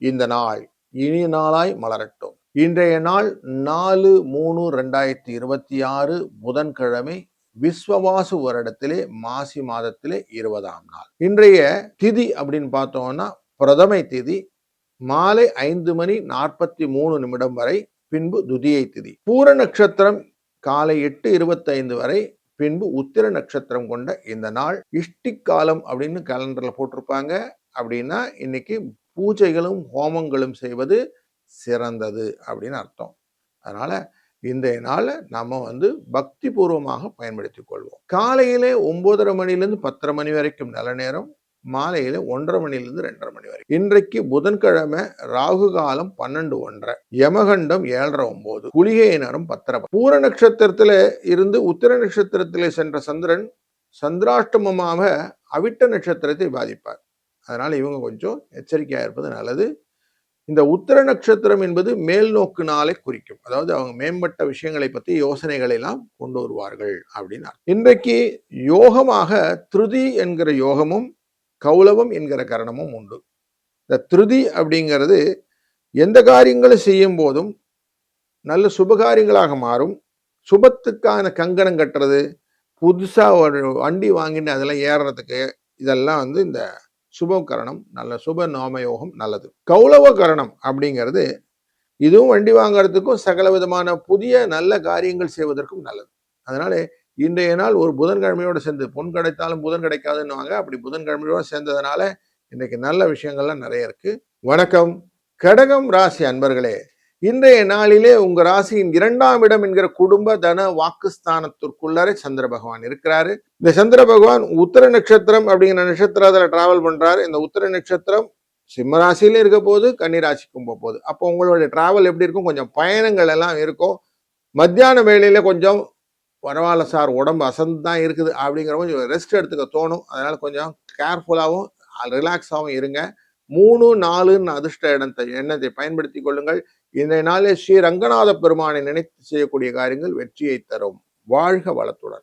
இந்த நாள் இனிய நாளாய் மலரட்டும். இன்றைய நாள் 4/3/2026 புதன்கிழமை, விஸ்வவாசு வருடத்திலே மாசி மாதத்திலே 20ஆம் நாள். இன்றைய திதி அப்படின்னு பார்த்தோம்னா பிரதமை திதி மாலை 5:43 வரை, பின்பு துதியை திதி. பூர நட்சத்திரம் காலை 8:25 வரை, பின்பு உத்திர நட்சத்திரம் கொண்ட இந்த நாள் இஷ்டி காலம் அப்படின்னு கேலண்டர்ல போட்டிருப்பாங்க. அப்படின்னா இன்னைக்கு பூஜைகளும் ஹோமங்களும் செய்வது சிறந்தது அப்படின்னு அர்த்தம். அதனால இன்றைய நாளை நம்ம பக்தி பூர்வமாக பயன்படுத்திக் கொள்வோம். காலையிலே 9:30 மணிலிருந்து 10:30 மணி வரைக்கும் நல்ல நேரம், மாலையில 1:30 மணிலிருந்து 2:30 மணி வரை. இன்றைக்கு புதன்கிழமை, ராகு காலம் 12:01, யமகண்டம் 7:30-9, குளிகை நேரம் 10:30. பூர நட்சத்திரத்தில இருந்து உத்திர நட்சத்திரத்திலே சென்ற சந்திரன் சந்திராஷ்டமமாக அவிட்ட நட்சத்திரத்தை பாதிப்பார். அதனால இவங்க கொஞ்சம் எச்சரிக்கையா இருப்பது நல்லது. இந்த உத்திர நட்சத்திரம் என்பது மேல் நோக்கு நாளை குறிக்கும். அதாவது அவங்க மேம்பட்ட விஷயங்களை பற்றி யோசனைகளை எல்லாம் கொண்டு வருவார்கள் அப்படின்னு. இன்றைக்கு யோகமாக திருதி என்கிற யோகமும் கௌலவம் என்கிற கரணமும் உண்டு. இந்த திருதி அப்படிங்கிறது எந்த காரியங்களை செய்யும் போதும் நல்ல சுபகாரியங்களாக மாறும். சுபத்துக்கான கங்கணம் கட்டுறது, புதுசா ஒரு வண்டி வாங்கிட்டு அதெல்லாம் ஏறுறதுக்கு, இதெல்லாம் இந்த சுப கரணம், நல்ல சுப நாமயோகம் நல்லது. கௌலவ கரணம் அப்படிங்கிறது இதுவும் வண்டி வாங்குறதுக்கும் சகல விதமான புதிய நல்ல காரியங்கள் செய்வதற்கும் நல்லது. அதனால இன்றைய நாள் ஒரு புதன்கிழமையோடு சேர்ந்து, பொன் கிடைத்தாலும் புதன் கிடைக்காதுன்னு அப்படி புதன்கிழமையோடு சேர்ந்ததுனால இன்னைக்கு நல்ல விஷயங்கள்லாம் நிறைய இருக்கு. வணக்கம் கடகம் ராசி அன்பர்களே. இன்றைய நாளிலே உங்க ராசியின் 2ஆம் இடம் என்கிற குடும்ப தன வாக்குஸ்தானத்திற்குள்ளரே சந்திர பகவான் இருக்கிறாரு. இந்த சந்திர பகவான் உத்திர நட்சத்திரம் அப்படிங்கிற நட்சத்திரத்துல டிராவல் பண்றாரு. இந்த உத்திர நட்சத்திரம் சிம்ம ராசியில இருக்க போது, கன்னி ராசிக்கும் போகுது. அப்போ உங்களுடைய டிராவல் எப்படி இருக்கும்? கொஞ்சம் பயணங்கள் எல்லாம் இருக்கும். மத்தியான வேளையில கொஞ்சம் பரவாயில்ல சார், உடம்பு அசந்து தான் இருக்குது அப்படிங்கிற கொஞ்சம் ரெஸ்ட் எடுத்துக்க தோணும். அதனால கொஞ்சம் கேர்ஃபுல்லாகவும் ரிலாக்ஸாகவும் இருங்க. 3, 4 அதிர்ஷ்ட எண்ணத்தை பயன்படுத்திக் கொள்ளுங்கள். இன்றைய நாளில் ஸ்ரீ ரங்கநாத பெருமானை நினைத்து செய்யக்கூடிய காரியங்கள் வெற்றியை தரும். வாழ்க வளத்துடன்.